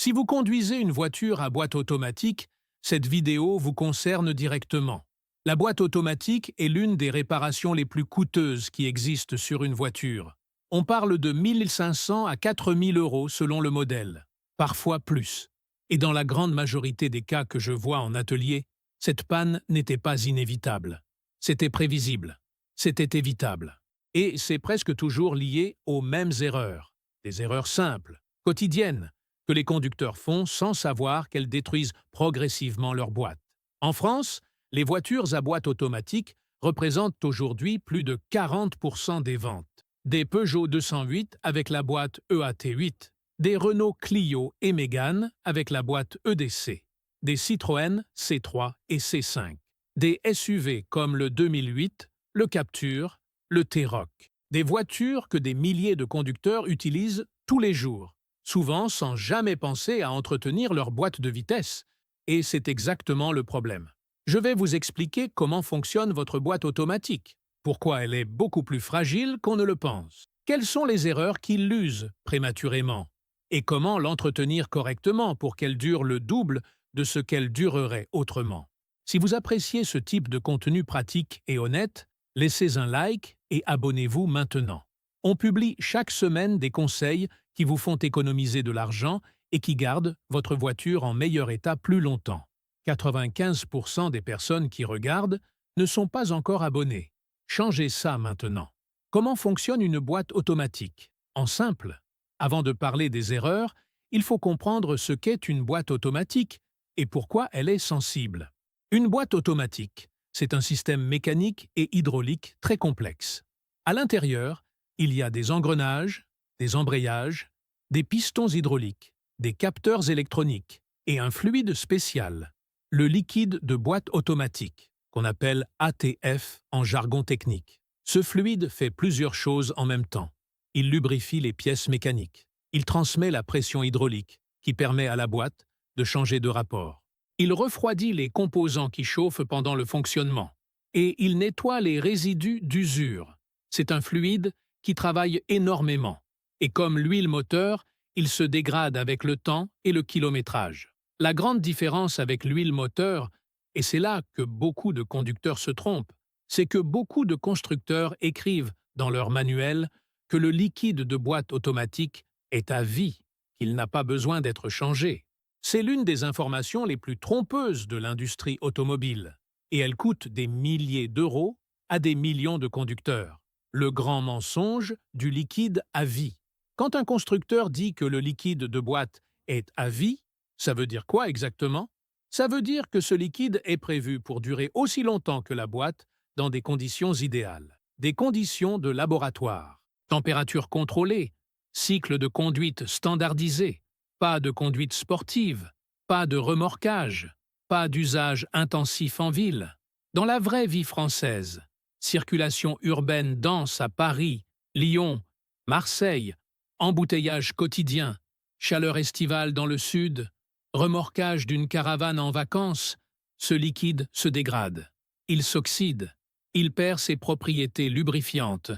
Si vous conduisez une voiture à boîte automatique, cette vidéo vous concerne directement. La boîte automatique est l'une des réparations les plus coûteuses qui existent sur une voiture. On parle de 1500 à 4000 euros selon le modèle, parfois plus. Et dans la grande majorité des cas que je vois en atelier, cette panne n'était pas inévitable. C'était prévisible. C'était évitable. Et c'est presque toujours lié aux mêmes erreurs. Des erreurs simples, quotidiennes, que les conducteurs font sans savoir qu'elles détruisent progressivement leur boîte. En France, les voitures à boîte automatique représentent aujourd'hui plus de 40% des ventes. Des Peugeot 208 avec la boîte EAT8, des Renault Clio et Mégane avec la boîte EDC, des Citroën C3 et C5, des SUV comme le 2008, le Captur, le T-Roc, des voitures que des milliers de conducteurs utilisent tous les jours, souvent sans jamais penser à entretenir leur boîte de vitesse. Et c'est exactement le problème. Je vais vous expliquer comment fonctionne votre boîte automatique, pourquoi elle est beaucoup plus fragile qu'on ne le pense, quelles sont les erreurs qui l'usent prématurément, et comment l'entretenir correctement pour qu'elle dure le double de ce qu'elle durerait autrement. Si vous appréciez ce type de contenu pratique et honnête, laissez un like et abonnez-vous maintenant. On publie chaque semaine des conseils qui vous font économiser de l'argent et qui gardent votre voiture en meilleur état plus longtemps. 95% des personnes qui regardent ne sont pas encore abonnées. Changez ça maintenant. Comment fonctionne une boîte automatique? En simple. Avant de parler des erreurs, il faut comprendre ce qu'est une boîte automatique et pourquoi elle est sensible. Une boîte automatique, c'est un système mécanique et hydraulique très complexe. À l'intérieur, il y a des engrenages, des embrayages, des pistons hydrauliques, des capteurs électroniques et un fluide spécial, le liquide de boîte automatique, qu'on appelle ATF en jargon technique. Ce fluide fait plusieurs choses en même temps. Il lubrifie les pièces mécaniques. Il transmet la pression hydraulique, qui permet à la boîte de changer de rapport. Il refroidit les composants qui chauffent pendant le fonctionnement. Et il nettoie les résidus d'usure. C'est un fluide qui travaille énormément. Et comme l'huile moteur, il se dégrade avec le temps et le kilométrage. La grande différence avec l'huile moteur, et c'est là que beaucoup de conducteurs se trompent, c'est que beaucoup de constructeurs écrivent dans leur manuel que le liquide de boîte automatique est à vie, qu'il n'a pas besoin d'être changé. C'est l'une des informations les plus trompeuses de l'industrie automobile, et elle coûte des milliers d'euros à des millions de conducteurs. Le grand mensonge du liquide à vie. Quand un constructeur dit que le liquide de boîte est à vie, ça veut dire quoi exactement? Ça veut dire que ce liquide est prévu pour durer aussi longtemps que la boîte dans des conditions idéales. Des conditions de laboratoire. Température contrôlée, cycle de conduite standardisé, pas de conduite sportive, pas de remorquage, pas d'usage intensif en ville. Dans la vraie vie française, circulation urbaine dense à Paris, Lyon, Marseille, embouteillage quotidien, chaleur estivale dans le sud, remorquage d'une caravane en vacances, ce liquide se dégrade. Il s'oxyde. Il perd ses propriétés lubrifiantes.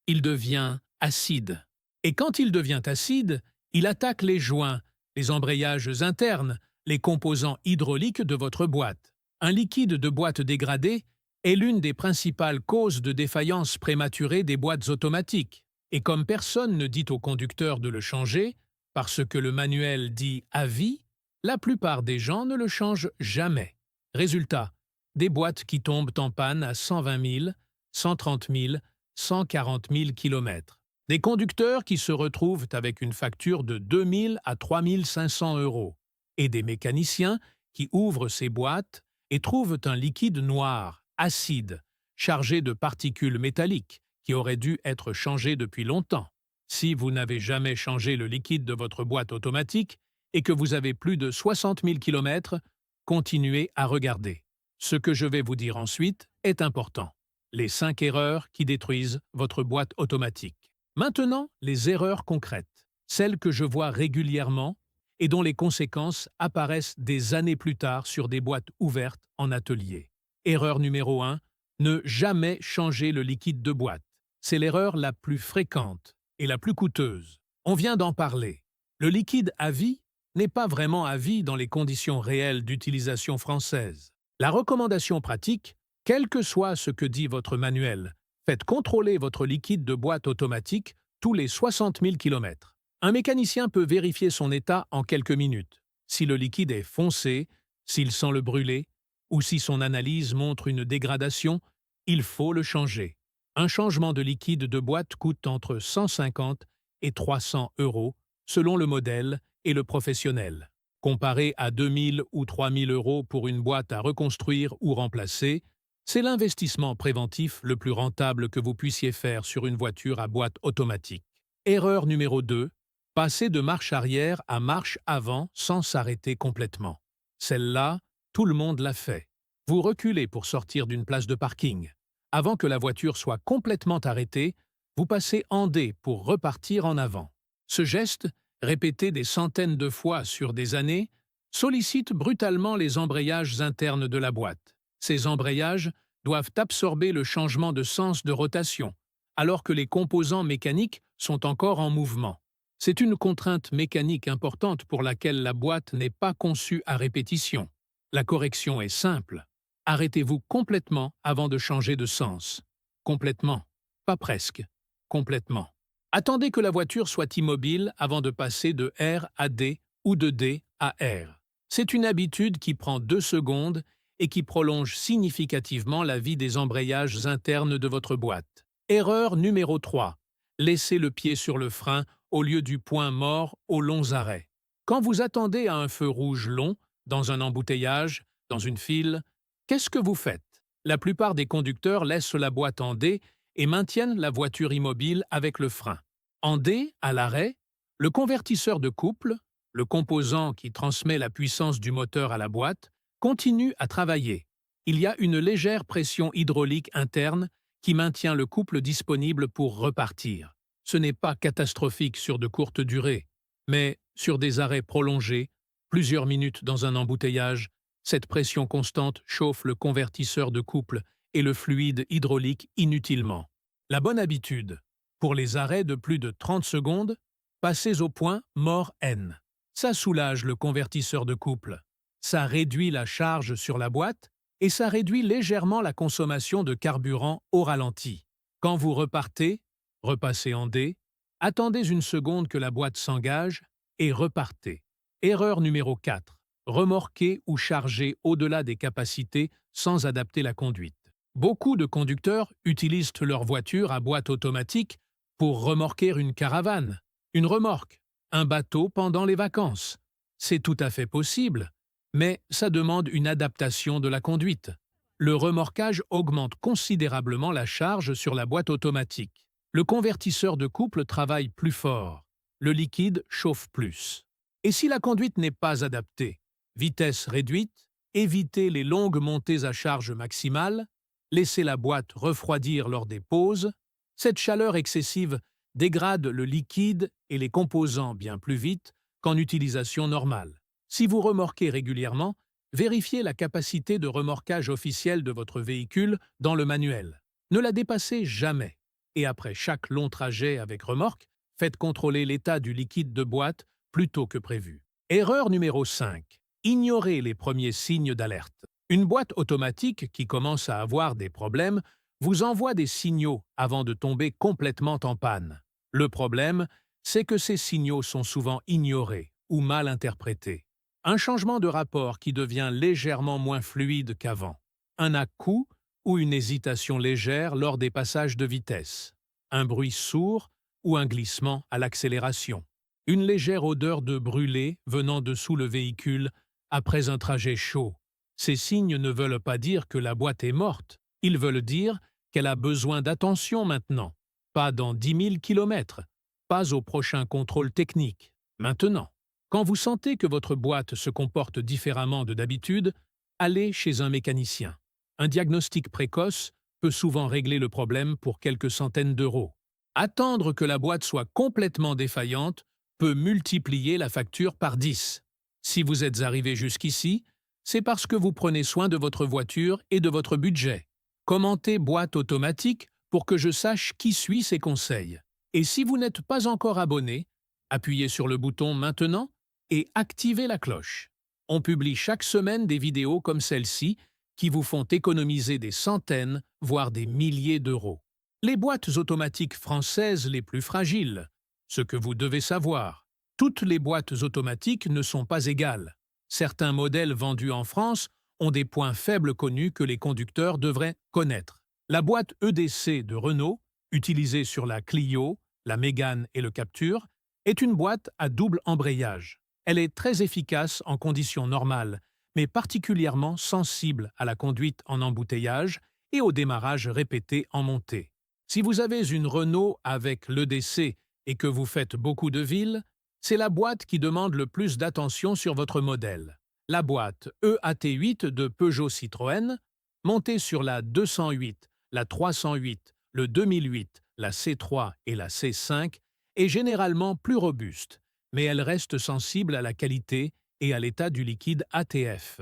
Il devient acide. Et quand il devient acide, il attaque les joints, les embrayages internes, les composants hydrauliques de votre boîte. Un liquide de boîte dégradé est l'une des principales causes de défaillance prématurée des boîtes automatiques. Et comme personne ne dit au conducteur de le changer, parce que le manuel dit à vie, la plupart des gens ne le changent jamais. Résultat, des boîtes qui tombent en panne à 120 000, 130 000, 140 000 km. Des conducteurs qui se retrouvent avec une facture de 2 000 à 3 500 euros. Et des mécaniciens qui ouvrent ces boîtes et trouvent un liquide noir, acide, chargé de particules métalliques, qui aurait dû être changé depuis longtemps. Si vous n'avez jamais changé le liquide de votre boîte automatique et que vous avez plus de 60 000 km, continuez à regarder. Ce que je vais vous dire ensuite est important. Les 5 erreurs qui détruisent votre boîte automatique. Maintenant, les erreurs concrètes, celles que je vois régulièrement et dont les conséquences apparaissent des années plus tard sur des boîtes ouvertes en atelier. Erreur numéro 1, ne jamais changer le liquide de boîte. C'est l'erreur la plus fréquente et la plus coûteuse. On vient d'en parler. Le liquide à vie n'est pas vraiment à vie dans les conditions réelles d'utilisation française. La recommandation pratique, quel que soit ce que dit votre manuel, faites contrôler votre liquide de boîte automatique tous les 60 000 km. Un mécanicien peut vérifier son état en quelques minutes. Si le liquide est foncé, s'il sent le brûler, ou si son analyse montre une dégradation, il faut le changer. Un changement de liquide de boîte coûte entre 150 et 300 euros, selon le modèle et le professionnel. Comparé à 2000 ou 3000 euros pour une boîte à reconstruire ou remplacer, c'est l'investissement préventif le plus rentable que vous puissiez faire sur une voiture à boîte automatique. Erreur numéro 2. Passer de marche arrière à marche avant sans s'arrêter complètement. Celle-là, tout le monde l'a fait. Vous reculez pour sortir d'une place de parking. Avant que la voiture soit complètement arrêtée, vous passez en D pour repartir en avant. Ce geste, répété des centaines de fois sur des années, sollicite brutalement les embrayages internes de la boîte. Ces embrayages doivent absorber le changement de sens de rotation, alors que les composants mécaniques sont encore en mouvement. C'est une contrainte mécanique importante pour laquelle la boîte n'est pas conçue à répétition. La correction est simple. Arrêtez-vous complètement avant de changer de sens. Complètement. Pas presque. Complètement. Attendez que la voiture soit immobile avant de passer de R à D ou de D à R. C'est une habitude qui prend 2 secondes et qui prolonge significativement la vie des embrayages internes de votre boîte. Erreur numéro 3. Laissez le pied sur le frein au lieu du point mort aux longs arrêts. Quand vous attendez à un feu rouge long, dans un embouteillage, dans une file, qu'est-ce que vous faites? La plupart des conducteurs laissent la boîte en D et maintiennent la voiture immobile avec le frein. En D, à l'arrêt, le convertisseur de couple, le composant qui transmet la puissance du moteur à la boîte, continue à travailler. Il y a une légère pression hydraulique interne qui maintient le couple disponible pour repartir. Ce n'est pas catastrophique sur de courtes durées, mais sur des arrêts prolongés, plusieurs minutes dans un embouteillage, cette pression constante chauffe le convertisseur de couple et le fluide hydraulique inutilement. La bonne habitude, pour les arrêts de plus de 30 secondes, passez au point mort N. Ça soulage le convertisseur de couple. Ça réduit la charge sur la boîte et ça réduit légèrement la consommation de carburant au ralenti. Quand vous repartez, repassez en D, attendez une seconde que la boîte s'engage et repartez. Erreur numéro 4. Remorquer ou charger au-delà des capacités sans adapter la conduite. Beaucoup de conducteurs utilisent leur voiture à boîte automatique pour remorquer une caravane, une remorque, un bateau pendant les vacances. C'est tout à fait possible, mais ça demande une adaptation de la conduite. Le remorquage augmente considérablement la charge sur la boîte automatique. Le convertisseur de couple travaille plus fort. Le liquide chauffe plus. Et si la conduite n'est pas adaptée, vitesse réduite, évitez les longues montées à charge maximale, laissez la boîte refroidir lors des pauses. Cette chaleur excessive dégrade le liquide et les composants bien plus vite qu'en utilisation normale. Si vous remorquez régulièrement, vérifiez la capacité de remorquage officielle de votre véhicule dans le manuel. Ne la dépassez jamais. Et après chaque long trajet avec remorque, faites contrôler l'état du liquide de boîte plus tôt que prévu. Erreur numéro 5. Ignorez les premiers signes d'alerte. Une boîte automatique qui commence à avoir des problèmes vous envoie des signaux avant de tomber complètement en panne. Le problème, c'est que ces signaux sont souvent ignorés ou mal interprétés. Un changement de rapport qui devient légèrement moins fluide qu'avant. Un à-coup ou une hésitation légère lors des passages de vitesse. Un bruit sourd ou un glissement à l'accélération. Une légère odeur de brûlé venant dessous le véhicule après un trajet chaud. Ces signes ne veulent pas dire que la boîte est morte. Ils veulent dire qu'elle a besoin d'attention maintenant. Pas dans 10 000 kilomètres. Pas au prochain contrôle technique. Maintenant. Quand vous sentez que votre boîte se comporte différemment de d'habitude, allez chez un mécanicien. Un diagnostic précoce peut souvent régler le problème pour quelques centaines d'euros. Attendre que la boîte soit complètement défaillante peut multiplier la facture par 10. Si vous êtes arrivé jusqu'ici, c'est parce que vous prenez soin de votre voiture et de votre budget. Commentez boîte automatique pour que je sache qui suit ces conseils. Et si vous n'êtes pas encore abonné, appuyez sur le bouton maintenant et activez la cloche. On publie chaque semaine des vidéos comme celle-ci qui vous font économiser des centaines, voire des milliers d'euros. Les boîtes automatiques françaises les plus fragiles. Ce que vous devez savoir. Toutes les boîtes automatiques ne sont pas égales. Certains modèles vendus en France ont des points faibles connus que les conducteurs devraient connaître. La boîte EDC de Renault, utilisée sur la Clio, la Mégane et le Captur, est une boîte à double embrayage. Elle est très efficace en conditions normales, mais particulièrement sensible à la conduite en embouteillage et au démarrage répété en montée. Si vous avez une Renault avec l'EDC et que vous faites beaucoup de villes, c'est la boîte qui demande le plus d'attention sur votre modèle. La boîte EAT8 de Peugeot Citroën, montée sur la 208, la 308, le 2008, la C3 et la C5, est généralement plus robuste, mais elle reste sensible à la qualité et à l'état du liquide ATF.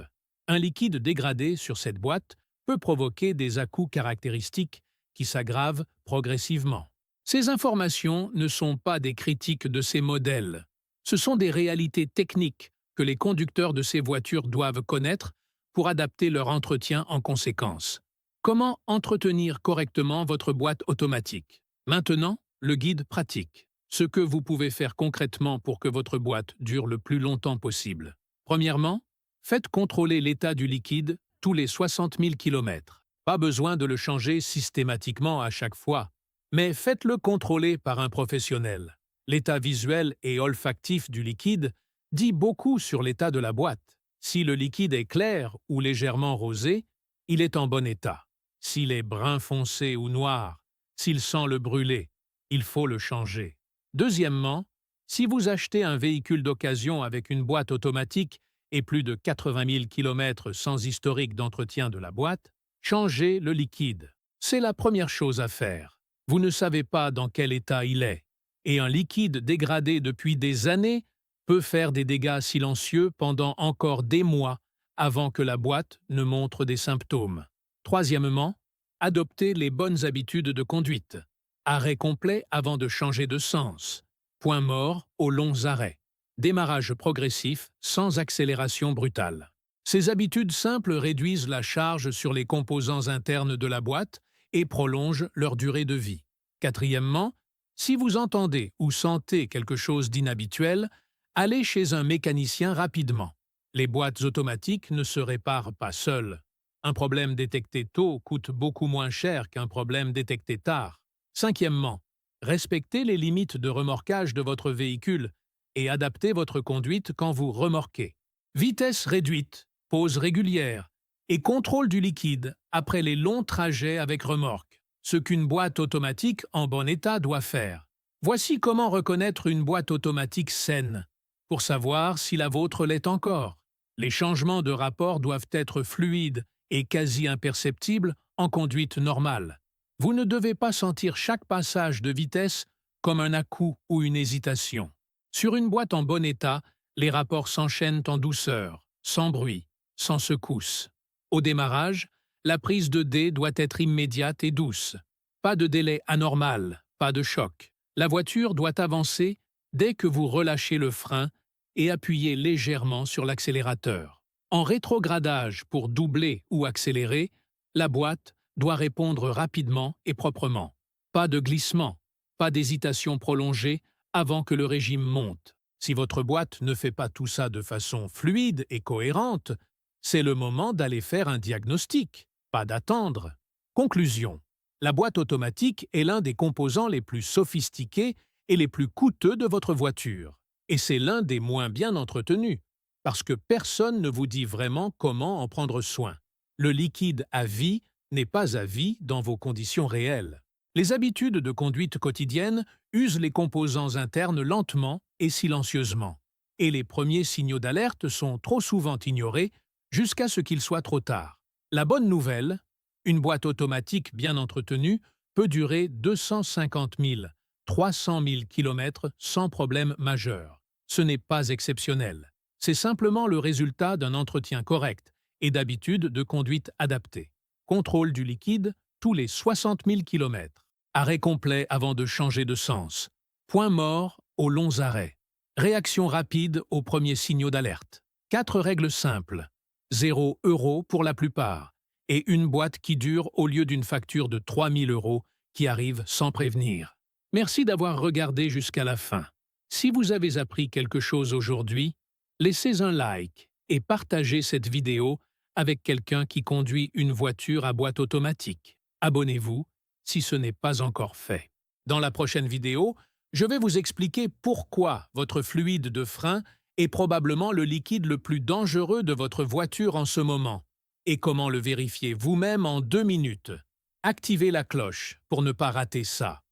Un liquide dégradé sur cette boîte peut provoquer des à-coups caractéristiques qui s'aggravent progressivement. Ces informations ne sont pas des critiques de ces modèles. Ce sont des réalités techniques que les conducteurs de ces voitures doivent connaître pour adapter leur entretien en conséquence. Comment entretenir correctement votre boîte automatique? Maintenant, le guide pratique. Ce que vous pouvez faire concrètement pour que votre boîte dure le plus longtemps possible. Premièrement, faites contrôler l'état du liquide tous les 60 000 km. Pas besoin de le changer systématiquement à chaque fois, mais faites-le contrôler par un professionnel. L'état visuel et olfactif du liquide dit beaucoup sur l'état de la boîte. Si le liquide est clair ou légèrement rosé, il est en bon état. S'il est brun foncé ou noir, s'il sent le brûlé, il faut le changer. Deuxièmement, si vous achetez un véhicule d'occasion avec une boîte automatique et plus de 80 000 km sans historique d'entretien de la boîte, changez le liquide. C'est la première chose à faire. Vous ne savez pas dans quel état il est, et un liquide dégradé depuis des années peut faire des dégâts silencieux pendant encore des mois avant que la boîte ne montre des symptômes. Troisièmement, adoptez les bonnes habitudes de conduite. Arrêt complet avant de changer de sens. Point mort aux longs arrêts. Démarrage progressif sans accélération brutale. Ces habitudes simples réduisent la charge sur les composants internes de la boîte et prolongent leur durée de vie. Quatrièmement, si vous entendez ou sentez quelque chose d'inhabituel, allez chez un mécanicien rapidement. Les boîtes automatiques ne se réparent pas seules. Un problème détecté tôt coûte beaucoup moins cher qu'un problème détecté tard. Cinquièmement, respectez les limites de remorquage de votre véhicule et adaptez votre conduite quand vous remorquez. Vitesse réduite, pause régulière et contrôle du liquide après les longs trajets avec remorque. Ce qu'une boîte automatique en bon état doit faire. Voici comment reconnaître une boîte automatique saine, pour savoir si la vôtre l'est encore. Les changements de rapport doivent être fluides et quasi imperceptibles en conduite normale. Vous ne devez pas sentir chaque passage de vitesse comme un à-coup ou une hésitation. Sur une boîte en bon état, les rapports s'enchaînent en douceur, sans bruit, sans secousse. Au démarrage, la prise de dés doit être immédiate et douce. Pas de délai anormal, pas de choc. La voiture doit avancer dès que vous relâchez le frein et appuyez légèrement sur l'accélérateur. En rétrogradage pour doubler ou accélérer, la boîte doit répondre rapidement et proprement. Pas de glissement, pas d'hésitation prolongée avant que le régime monte. Si votre boîte ne fait pas tout ça de façon fluide et cohérente, c'est le moment d'aller faire un diagnostic, pas d'attendre. Conclusion. La boîte automatique est l'un des composants les plus sophistiqués et les plus coûteux de votre voiture. Et c'est l'un des moins bien entretenus, parce que personne ne vous dit vraiment comment en prendre soin. Le liquide à vie n'est pas à vie dans vos conditions réelles. Les habitudes de conduite quotidienne usent les composants internes lentement et silencieusement. Et les premiers signaux d'alerte sont trop souvent ignorés jusqu'à ce qu'il soit trop tard. La bonne nouvelle, une boîte automatique bien entretenue peut durer 250 000, 300 000 km sans problème majeur. Ce n'est pas exceptionnel. C'est simplement le résultat d'un entretien correct et d'habitudes de conduite adaptées. Contrôle du liquide tous les 60 000 km. Arrêt complet avant de changer de sens. Point mort aux longs arrêts. Réaction rapide aux premiers signaux d'alerte. 4 règles simples. 0 € pour la plupart. Et une boîte qui dure au lieu d'une facture de 3000 € qui arrive sans prévenir. Merci d'avoir regardé jusqu'à la fin. Si vous avez appris quelque chose aujourd'hui, laissez un like et partagez cette vidéo avec quelqu'un qui conduit une voiture à boîte automatique. Abonnez-vous si ce n'est pas encore fait. Dans la prochaine vidéo, je vais vous expliquer pourquoi votre fluide de frein est probablement le liquide le plus dangereux de votre voiture en ce moment et comment le vérifier vous-même en 2 minutes. Activez la cloche pour ne pas rater ça.